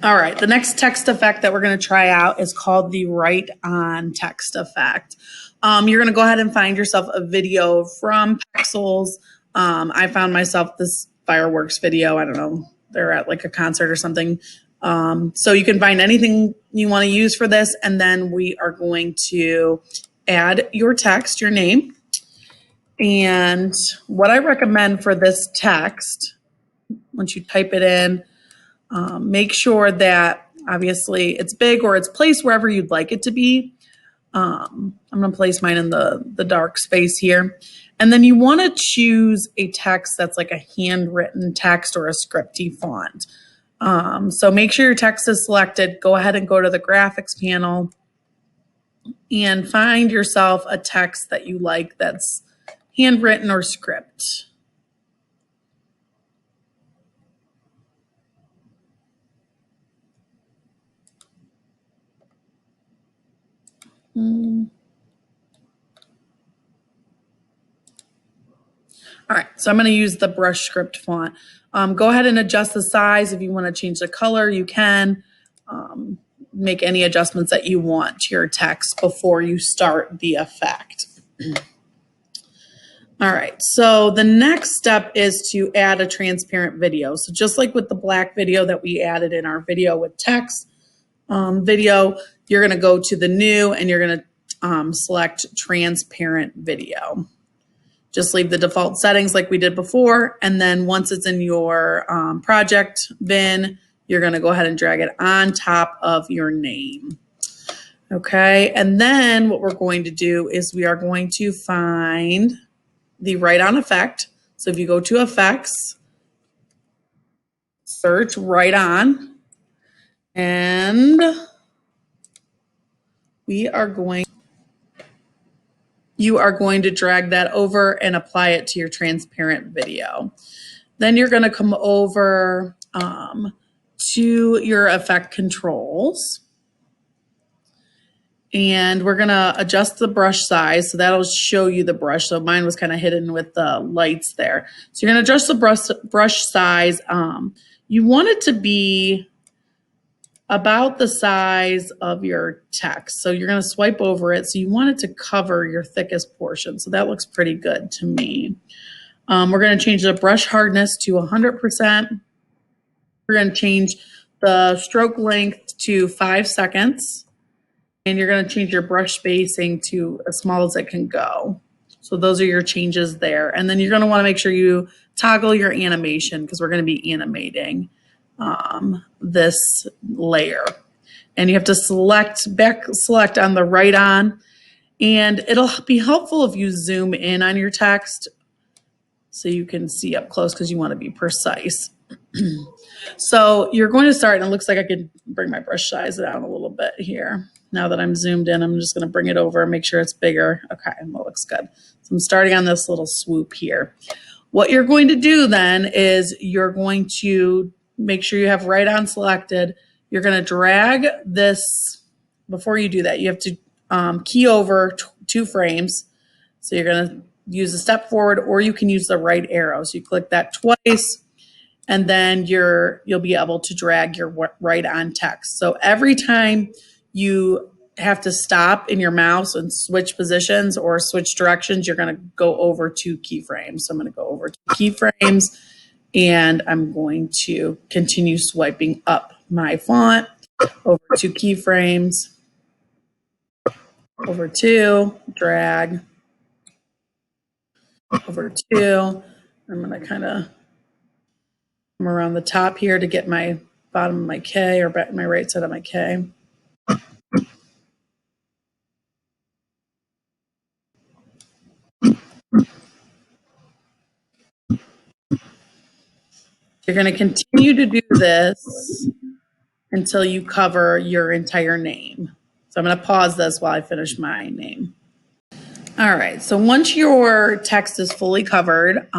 All right, the next text effect that we're going to try out is called the Write On text effect. You're going to go ahead and find yourself a video from Pexels. I found myself this fireworks video. I don't know, they're at like a concert or something. So you can find anything you want to use for this, and then we are going to add your text, your name. And what I recommend for this text, once you type it in, make sure that obviously it's big or it's placed wherever you'd like it to be. I'm going to place mine in the dark space here. And then you want to choose a text that's like a handwritten text or a scripty font. So make sure your text is selected. Go ahead and go to the graphics panel and find yourself a text that you like that's handwritten or script. All right, so I'm going to use the brush script font. Go ahead and adjust the size. If you want to change the color, you can. Make any adjustments that you want to your text before you start the effect. All right, so the next step is to add a transparent video. So just like with the black video that we added in our video with text video, you're going to go to the new and you're going to select transparent video. Just leave the default settings like we did before. And then once it's in your project bin, you're going to go ahead and drag it on top of your name. Okay. And then what we're going to do is we are going to find the Write On effect. So if you go to effects, search Write On, and you are going to drag that over and apply it to your transparent video. Then you're going to come over to your effect controls. And we're going to adjust the brush size. So that'll show you the brush. So mine was kind of hidden with the lights there. So you're going to adjust the brush size. You want it to be about the size of your text. So you're going to swipe over it. So you want it to cover your thickest portion. So that looks pretty good to me. We're going to change the brush hardness to 100%. We're going to change the stroke length to 5 seconds. And you're going to change your brush spacing to as small as it can go. So those are your changes there. And then you're going to want to make sure you toggle your animation because we're going to be animating this layer. And you have to select on the Write On. And it'll be helpful if you zoom in on your text so you can see up close because you want to be precise. So you're going to start, and it looks like I could bring my brush size down a little bit here. Now that I'm zoomed in, I'm just going to bring it over and make sure it's bigger. Okay, that looks good. So I'm starting on this little swoop here. What you're going to do then is you're going to make sure you have Write On selected. You're going to drag this. Before you do that, you have to key over 2 frames. So you're going to use a step forward, or you can use the right arrow. So you click that twice, and then you'll be able to drag your Write On text. So every time you have to stop in your mouse and switch positions or switch directions, you're going to go over 2 keyframes. So I'm going to go over 2 keyframes, and I'm going to continue swiping up my font over 2 keyframes, over 2, drag, over 2. I'm going to kind of come around the top here to get my bottom of my K, or back my right side of my K. You're going to continue to do this until you cover your entire name. So I'm going to pause this while I finish my name. All right, so once your text is fully covered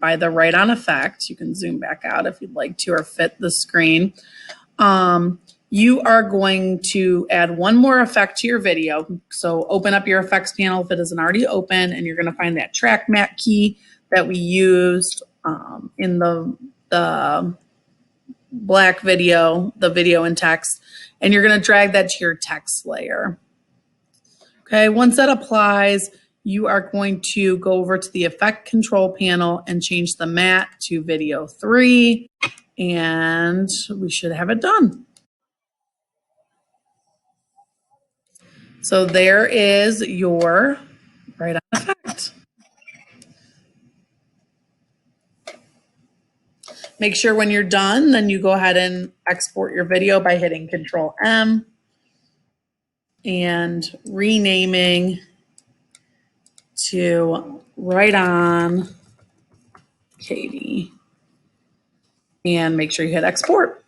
by the Write On effect, you can zoom back out if you'd like to, or fit the screen. You are going to add one more effect to your video. So open up your effects panel if it isn't already open, and you're going to find that track mat key that we used in the black video, the video and text, and you're going to drag that to your text layer. Okay, once that applies, you are going to go over to the effect control panel and change the matte to video 3, and we should have it done. So there is your right on effect. Make sure when you're done, then you go ahead and export your video by hitting Control M and renaming to Right On Katie. And make sure you hit export.